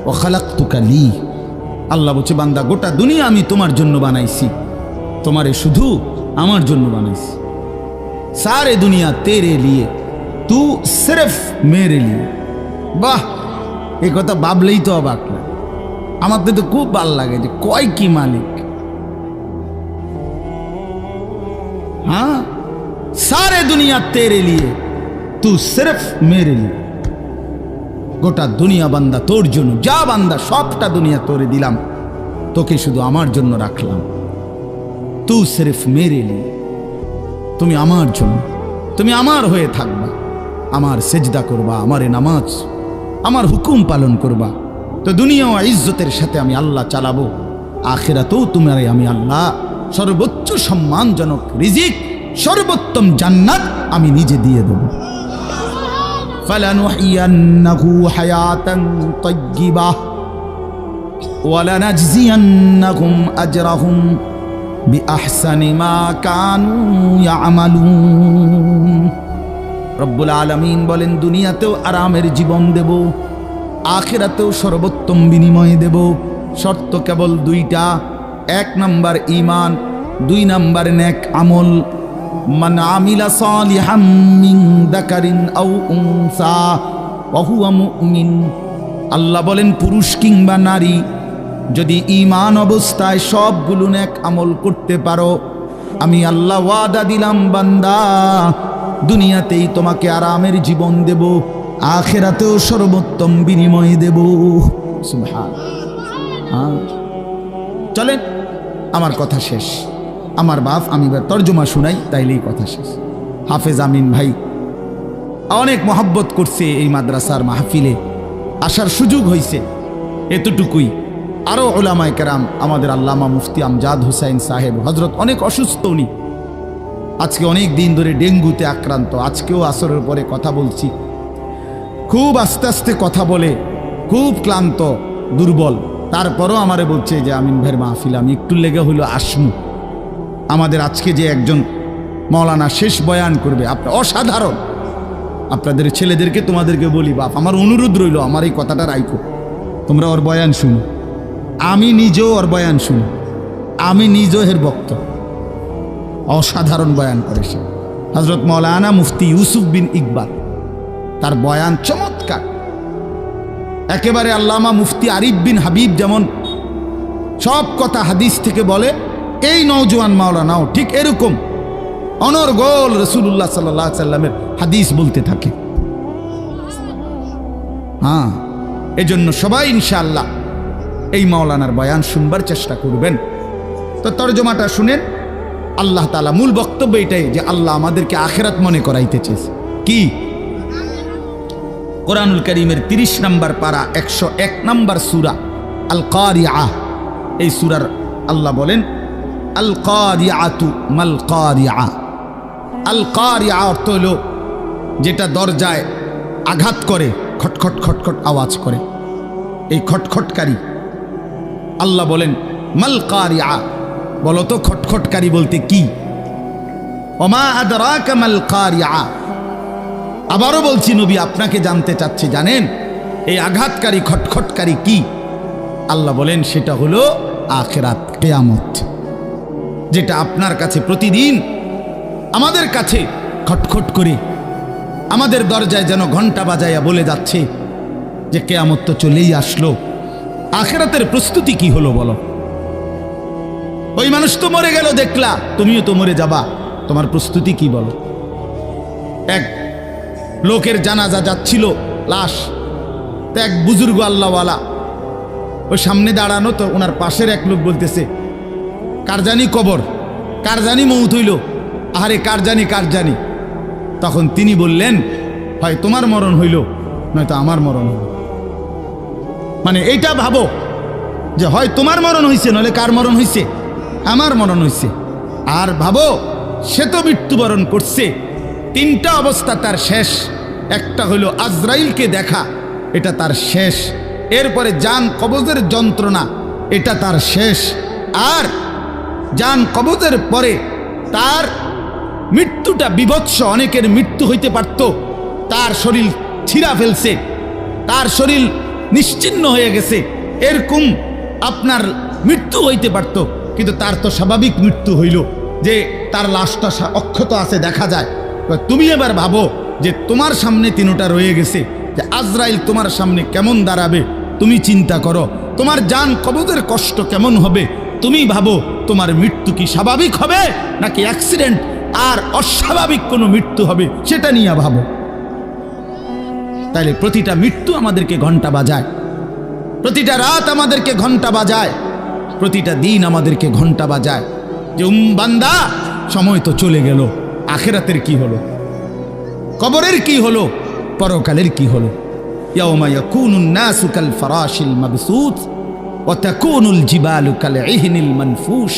ও খালাকতুকা লি। আল্লাহ বলছে, বান্দা গোটা দুনিয়া আমি তোমার জন্য বানাইছি, তোমারে শুধু আমার জন্য বানাইছি। সারে দুনিয়া তেরে লিয়ে, তু সিরফ মেরে লিয়ে। বাহ, এই কথা ভাবলেই তো অবাক লাগে। আমার তো খুব ভালো লাগে যে কয় কি মালিক। हाँ, सारे दुनिया तेरे लिए, तू सिर्फ मेरे लिए। গোটা দুনিয়া বান্দা তোর জন্য, যা বান্দা সবটা দুনিয়া তোরে দিলাম, তোকে শুধু আমার জন্য রাখলাম। তু সিরফ মেরে লিয়ে, তুমি আমার জন্য, তুমি আমার হয়ে থাকবা, আমার সেজদা করবা, আমার নামাজ, আমার হুকুম পালন করবা। তো দুনিয়া ও ইজ্জতের সাথে আমি আল্লাহ চালাবো, আখিরাতেও তোমারে আমি আল্লাহ সর্বোচ্চ সম্মানজনক রিজিক, সর্বোত্তম জান্নাত আমি নিজে দিয়ে দেব। ফালানুহিয়ান্নাহু হায়াতান তাইয়্যিবাহ ওয়ালানাজজিয়ান্নাহুম আজরাহুম বিআহসানি মা কানু ইয়ামালুন। রব্বুল আলামিন বলেন, দুনিয়াতেও আরামের জীবন দেব, আখিরাতেও সর্বোত্তম বিনিময় দেব। শর্ত কেবল দুইটা, 1 নাম্বার ঈমান, 2 নাম্বার নেক আমল। মান আমিলা সালিহাম মিন যাকারিন আও উনসা ওয়া হুয়া মুমিন। আল্লাহ বলেন, পুরুষ কিংবা নারী যদি ঈমান অবস্থায় সবগুলো নেক আমল করতে পারো, আমি আল্লাহ ওয়াদা দিলাম বান্দা, দুনিয়াতেই তোমাকে আরামের জীবন দেব, আখিরাতেও সর্বোত্তম বিনিময় দেব। সুবহানাল্লাহ। চলেন, আমার কথা শেষ। আমার বাপ, আমি তর্জমা শুনাই, তাইলেই কথা শেষ। হাফেজ আমিন ভাই অনেক মহব্বত করছে, এই মাদ্রাসার মাহফিলে আসার সুযোগ হয়েছে, এতটুকুই। আরও উলামায়ে কেরাম, আমাদের আল্লামা মুফতি আমজাদ হোসাইন সাহেব হজরত অনেক অসুস্থ, উনি আজকে অনেক দিন ধরে ডেঙ্গুতে আক্রান্ত। আজকেও আসরের পরে কথা বলছি, খুব আস্তে আস্তে কথা বলে, খুব ক্লান্ত, দুর্বল। তারপরও আমারে বলছে যে আমিন ভাইয়ের মাহফিল আমি একটু লেগে হইলো আসমু। আমাদের আজকে যে একজন মাওলানা শেষ বয়ান করবে, আপনার অসাধারণ। আপনাদের ছেলেদেরকে তোমাদেরকে বলি, বাপ আমার অনুরোধ রইল, আমার এই কথাটা রাইখো, তোমরা ওর বয়ান শুনো। আমি নিজেও ওর বয়ান শুনি, আমি নিজেও এর বক্ত। অসাধারণ বয়ান করে সে, হজরত মাওলানা মুফতি ইউসুফ বিন ইকবাল, তার বয়ান চমৎকার একেবারে। আল্লামা মুফতি আরিফ বিন হাবিব যেমন সব কথা হাদিস থেকে বলে, এই নওজোয়ান মাওলানাও ঠিক এরকম অনর্গল রাসূলুল্লাহ সাল্লাল্লাহু আলাইহি সাল্লামের হাদিস বলতে থাকে। হ্যাঁ, এজন্য সবাই ইনশাআল্লাহ এই মাওলানার বয়ান শুনবার চেষ্টা করবেন। তো তরজমাটা শুনেন। আল্লাহ তাআলা মূল বক্তব্য এটাই যে আল্লাহ আমাদেরকে আখিরাত মনে করাইতে চেয়েছে। কি? কোরআনুল কারীমের 30 নম্বর পারা 101 নম্বর সূরা আল কারিআহ, এই সূরার আল্লাহ বলেন আল কারিআতু মাল কারিআ। আল কারিআ অর্থ হলো যেটা দরজায় আঘাত করে, খটখট খটখট আওয়াজ করে, এই খটখটকারী। আল্লাহ বলেন মাল কারিআ, বলো তো খটখটকারী বলতে কি? ওমা আদরাকা মাল কারিআ। আবারও বলছি, নবী আপনাকে জানতে চাচ্ছি, জানেন এই আঘাতকারী খটখটকারী কি? আল্লাহ বলেন সেটা হলো আখিরাত, কিয়ামত, যেটা আপনার কাছে প্রতিদিন আমাদের কাছে খটখট করে আমাদের দরজায় যেন ঘন্টা বাজাইয়া বলে যাচ্ছে যে কিয়ামত তো চলেই আসলো। আখিরাতের প্রস্তুতি কি হলো বলো? ওই মানুষ তো মরে গেল দেখলা, তুমিও তো মরে যাবা, তোমার প্রস্তুতি কি বলো? এক লোকের জানাজা যাচ্ছিল, লাশ, তো এক বুজুর্গ আল্লাহওয়ালা ওই সামনে দাঁড়ানো, তো ওনার পাশের এক লোক বলতেছে, কার জানি কবর, কার জানি মৌত হইল, আহারে কার জানি কার জানি। তখন তিনি বললেন, হয় তোমার মরণ হইল, নয়তো আমার মরণ হইল। মানে এইটা ভাবো যে হয় তোমার মরণ হইছে, নইলে কার মরণ হইছে? আমার মরণ হইছে। আর ভাবো সে তো মৃত্যুবরণ করছে, 3টা অবস্থা তার শেষ। একটা হইল আজরাইলকে দেখা, এটা তার শেষ। এরপরে জান কবজের যন্ত্রণা, এটা তার শেষ। আর জান কবজের পরে তার মৃত্যুটা বিভৎস। অনেকের মৃত্যু হইতে পারত, তার শরীর ছিঁড়া ফেলছে, তার শরীর নিশ্চিহ্ন হয়ে গেছে, এরকম আপনার মৃত্যু হইতে পারত। কিন্তু তার তো স্বাভাবিক মৃত্যু হইল যে তার লাশটা অক্ষত আছে, দেখা যায়। তুমি এবার ভাবো যে তোমার সামনে 3টা রয়ে গেছে, যে আজরাইল তোমার সামনে কেমন দাঁড়াবে, তুমি চিন্তা করো। তোমার জান কবজের কষ্ট কেমন হবে, তুমি ভাবো। তোমার মৃত্যু কি স্বাভাবিক হবে নাকি অ্যাক্সিডেন্ট আর অস্বাভাবিক কোনো মৃত্যু হবে, সেটা নিয়ে ভাবো। তাইলে প্রতিটা মৃত্যু আমাদেরকে ঘন্টা বাজায়, প্রতিটা রাত আমাদেরকে ঘন্টা বাজায়, প্রতিটা দিন আমাদেরকে ঘন্টা বাজায় যে বান্দা সময় তো চলে গেল, আখিরাতের কি হলো, কবরের কি হলো, পরকালের কি হলো। ইয়াউমা ইয়াকুনুন নাসু কাল ফারাশিল মাবসুত ওয়া তাকুনুল জিবালু কাল ইহনিল মানফুশ।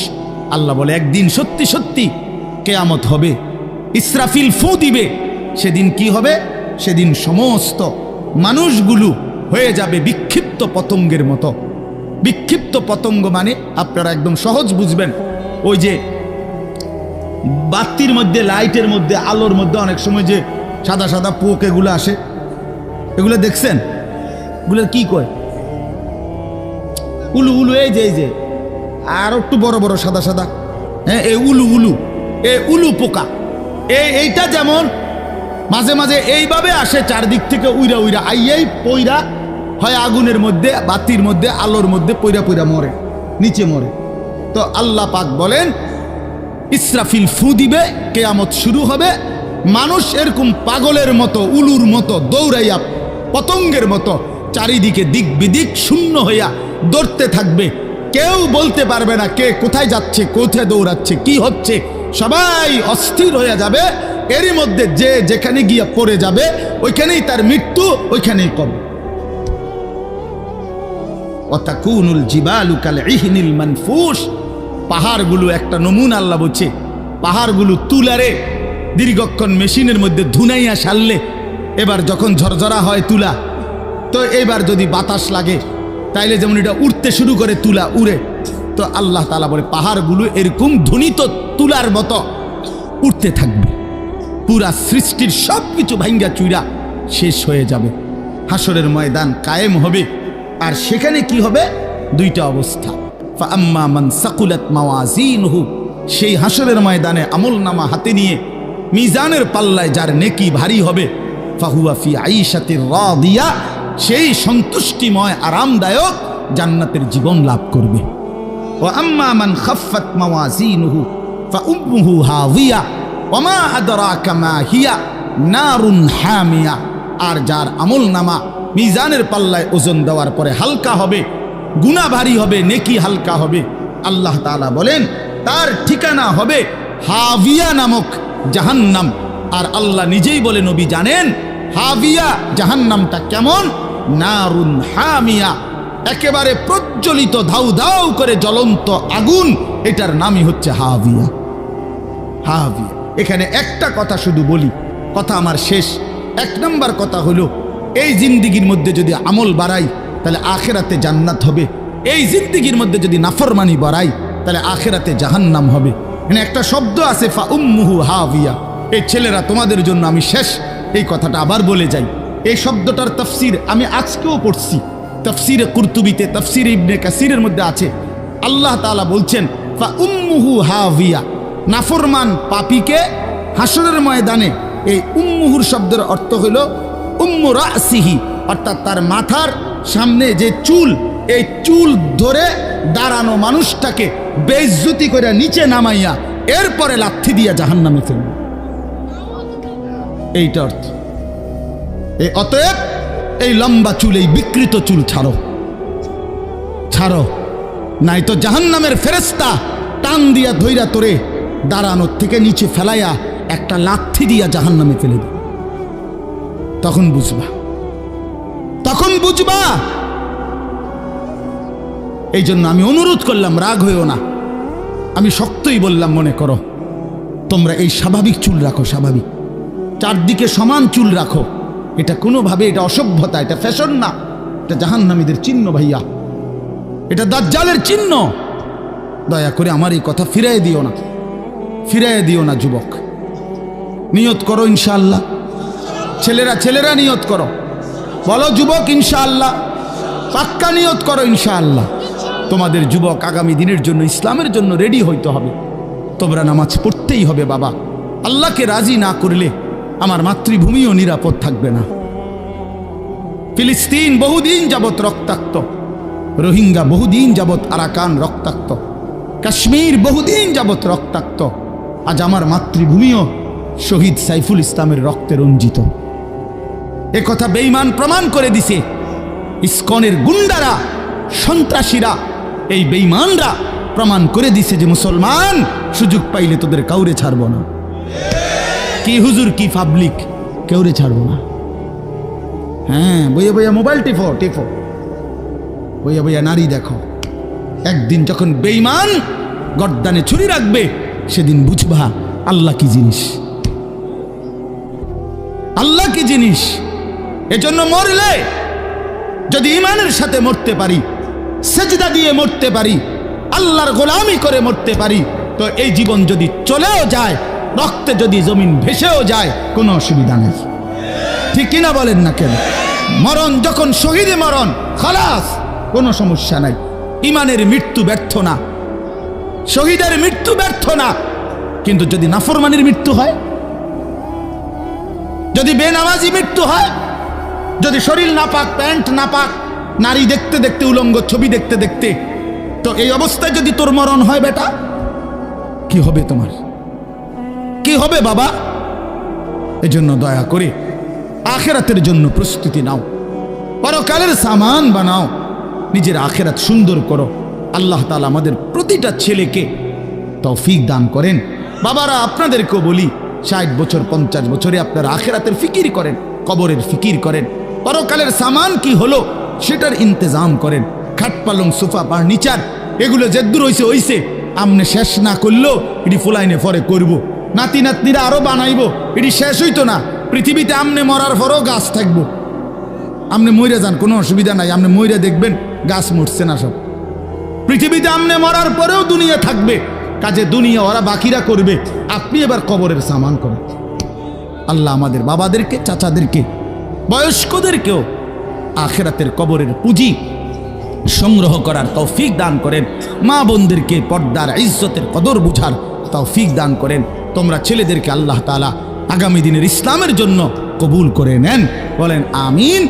আল্লাহ বলে একদিন সত্যি সত্যি কিয়ামত হবে, ইসরাফিল ফু দিবে। সেদিন কি হবে? সেদিন সমস্ত মানুষগুলো হয়ে যাবে বিক্ষিপ্ত পতঙ্গের মতো। বিক্ষিপ্ত পতঙ্গ মানে আপনারা একদম সহজ বুঝবেন, ওই যে বাতির মধ্যে, লাইটের মধ্যে, আলোর মধ্যে অনেক সময় যে সাদা সাদা পোক এগুলো আসে, এগুলো দেখছেন? এগুলো কি কয়? উলু উলু, এই যে আর একটু বড় বড় সাদা সাদা, হ্যাঁ, এই উলু উলু, এই উলু পোকা। এইটা যেমন মাঝে মাঝে এইভাবে আসে চারদিক থেকে উইরা উইরা আইয়াই পইরা হয় আগুনের মধ্যে, বাতির মধ্যে, আলোর মধ্যে পইরা পইরা মরে, নিচে মরে। তো আল্লাহ পাক বলেন ইসরাফিল ফু দিবে, কেয়ামত শুরু হবে, মানুষ এরকম পাগলের মতো, উলুর মতো দৌড়াইয়া পতঙ্গের মতো চারিদিকে দিক বিদিক শূন্য হইয়া দৌড়তে থাকবে। কেউ বলতে পারবে না কে কোথায় যাচ্ছে, কোথায় দৌড়াচ্ছে, কি হচ্ছে। সবাই অস্থির হয়ে যাবে। এরই মধ্যে যে যেখানে গিয়া পড়ে যাবে ওইখানেই তার মৃত্যু, ওইখানেই কবে। ওয়াতাকুনুল জিবালু কাল ইহনিল মানফুস, পাহাড়গুলো একটা নমুনা আল্লাহ বলছে। পাহাড়গুলো তুলারে দীর্ঘক্ষণ মেশিনের মধ্যে ধুনাইয়া সারলে এবার যখন ঝরঝরা হয় তুলা, তো এবার যদি বাতাস লাগে তাইলে যেমন এটা উড়তে শুরু করে, তুলা উড়ে। তো আল্লাহ তাআলা বলে পাহাড়গুলো এরকম ধ্বনিত তুলার মতো উঠতে থাকবে। পুরা সৃষ্টির সব কিছু ভাঙ্গা চুইরা শেষ হয়ে যাবে। হাসরের ময়দান কায়েম হবে। আর সেখানে কি হবে? দুইটা অবস্থা। ফাআম্মা মান সাকুলাত মাওয়াজিনহু, সেই হাসরের ময়দানে আমলনামা হাতে নিয়ে মিজানের পাল্লায় যার নেকি ভারী হবে, ফাহুয়া ফি আইশাতির রাদিয়া, সেই সন্তুষ্টিময় আরামদায়ক জান্নাতের জীবন লাভ করবে। ওয়া আম্মা মান খাফফাত মাওয়াজিনহু ফাউম্মুহু হাওিয়া ওয়া মা আদরাকা মা হিয়া নারুন হামিয়া, আর যার আমলনামা মিজানের পাল্লায় ওজন দেওয়ার পরে হালকা হবে, গুনাহ ভারী হবে, নেকি হালকা হবে, আল্লাহ তাআলা বলেন তার ঠিকানা হবে হাবিয়া নামক জাহান্নাম। আর আল্লাহ নিজেই বলে, নবী জানেন হাবিয়া জাহান্নামটা কেমন? নারুন হামিয়া, একেবারে প্রজ্বলিত ধাউ ধাউ করে জ্বলন্ত আগুন, এটার নামই হচ্ছে হাবিয়া। হাবিয়া। এখানে একটা কথা শুধু বলি, কথা আমার শেষ। এক নম্বর কথা হলো, এই জিন্দিগির মধ্যে যদি আমল বাড়াই তাহলে আখেরাতে জান্নাত হবে। এই জিন্দিগির মধ্যে যদি নাফরমানি বাড়াই তাহলে আখেরাতে জাহান্নাম হবে। এখানে একটা শব্দ আছে ফাউম্মুহু হাবিয়া। এই ছেলেরা, তোমাদের জন্য আমি শেষ এই কথাটা আবার বলে যাই। এই শব্দটার তাফসীর আমি আজকেও পড়ছি, তাফসীরে কুরতুবিতে, তাফসীরে ইবনে কাসিরের মধ্যে আছে। আল্লাহ তাআলা বলছেন ফাউম্মুহু হাবিয়া, নাফরমান পাপীকে হাসরের ময়দানে, এই উম্মুহুর শব্দের অর্থ হলো উম্মু রাসিহি, অর্থাৎ তার মাথার সামনে যে চুল, এই চুল ধরে দাঁড়ানো মানুষটাকে বেইজ্জতি করে নিচে নামাইয়া এরপরে লাথি দিয়া জাহান্নামে ফেলবে। এইটা অর্থ। অতএব এই লম্বা চুল, এই বিকৃত চুল ছাড়ো, ছাড়ো, নাই তো জাহান্নামের ফেরেশতা টান দিয়া ধইরা তোরে দাঁড়ানোর থেকে নিচে ফেলাইয়া একটা লাথি দিয়া জাহান্নামে ফেলে দেবে। তখন বুঝবা, তখন বুঝবা। এই জন্য আমি অনুরোধ করলাম, রাগ হইও না, আমি শক্তই বললাম, মনে করো তোমরা এই স্বাভাবিক চুল রাখো, স্বাভাবিক, চারদিকে সমান চুল রাখো। এটা কোনোভাবে, এটা অসভ্যতা, এটা ফ্যাশন না, এটা জাহান্নামীদের চিহ্ন ভাইয়া, এটা দাজ্জালের চিহ্ন। দয়া করে আমার এই কথা ফিরাই দিও না, ফিরাই দিও না যুবক। নিয়ত করো ইনশাআল্লাহ। ছেলেরা, ছেলেরা নিয়ত করো, বলো যুবক ইনশাআল্লাহ, পাক্কা নিয়ত করো ইনশাআল্লাহ। তোমাদের যুবক আগামী দিনের জন্য, ইসলামের জন্য রেডি হইতে হবে। তোমরা নামাজ পড়তেই হবে বাবা। আল্লাহকে রাজি না করলে আমার মাতৃভূমিও নিরাপদ থাকবে না। ফিলিস্তিন বহুদিন যাবৎ রক্তাক্ত, রোহিঙ্গা বহুদিন যাবৎ আরাকান রক্তাক্ত, কাশ্মীর বহুদিন যাবৎ রক্তাক্ত। আজ আমার মাতৃভূমিও শহীদ সাইফুল ইসলামের রক্তে রঞ্জিত। এ কথা বেঈমান প্রমাণ করে দিছে ইসকনের গুন্ডারা, সন্ত্রাসীরা, এই বেঈমানরা প্রমাণ করে দিছে যে মুসলমান সুযোগ পাইলে তোদের কাউরে ছাড়ব না। কি হুজুর, কি পাবলিক, কেউরে ছাড়ব না। হ্যাঁ, বইয়া বইয়া মোবাইল টিপো, টিপো, বইয়া বইয়া নারী দেখো। একদিন যখন বেঈমান গর্দানে ছুরি রাখবে, সেদিন বুঝবা আল্লাহ কি জিনিস। আল্লাহ কি জিনিস। এজন্য মরলে যদি ঈমানের সাথে মরতে পারি, সেজদা দিয়ে মরতে পারি, আল্লাহর গোলামি করে মরতে পারি, তো এই জীবন যদি চলেও যায়, রক্তে যদি জমিন ভেসেও যায়, কোনো অসুবিধা নেই। ঠিক কিনা বলেন না কেন? মরণ যখন শহীদে মরণ, খালাস, কোনো সমস্যা নাই। ঈমানের মৃত্যু ব্যর্থ না, শহীদের মৃত্যু ব্যর্থ না। কিন্তু যদি নাফরমানির মৃত্যু হয়, যদি বেনামাজি মৃত্যু হয়, যদি শরীর নাপাক, প্যান্ট নাপাক, নারী দেখতে দেখতে, উলঙ্গ ছবি দেখতে দেখতে, তো এই অবস্থায় যদি তোর মরণ হয় বেটা, কি হবে তোমার? কি হবে বাবা? এজন্য দয়া করে আখিরাতের জন্য প্রস্তুতি নাও, পরকালের সামান বানাও, নিজের আখিরাত সুন্দর করো। আল্লাহ তাআলা আমাদের প্রতিটা ছেলেকে তৌফিক দান করেন। বাবারা, আপনাদেরকেও বলি, 60 বছর 50 বছরে আপনারা আখিরাতের ফিকির করেন, কবরের ফিকির করেন, পরকালের সামান কি হলো সেটার ইন্তজাম করেন। খাট পালং, সোফা, ফার্নিচার, এগুলো যেদূর হইছে হইছে, আমনে শেষ না করলেও এটি ফুলাইনে পরে করব, নাতি নাতনিরা আরো বানাইব, এটি শেষ হইতো না। পৃথিবীতে আমনে মরার পরও গাছ থাকবো। আমনে মইরা যান, কোনো অসুবিধা নাই, আমনে মইরা দেখবেন গাছ মরছে না সব। পৃথিবীতে আমনে মরার পরেও দুনিয়া থাকবে, কাজে দুনিয়া ওরা বাকিরা করবে, আপনি এবার কবরের সামান করেন। আল্লাহ আমাদের বাবাদেরকে, চাচাদেরকে, বয়স্কদেরকেও আখিরাতের কবরের পুঁজি সংগ্রহ করার তৌফিক দান করেন। মা বোনদেরকে পর্দার ইজ্জতের কদর বুঝার তৌফিক দান করেন। তোমরা ছেলেদেরকে আল্লাহ তাআলা আগামী দিনের ইসলামের জন্য কবুল করে নেন। বলেন আমিন।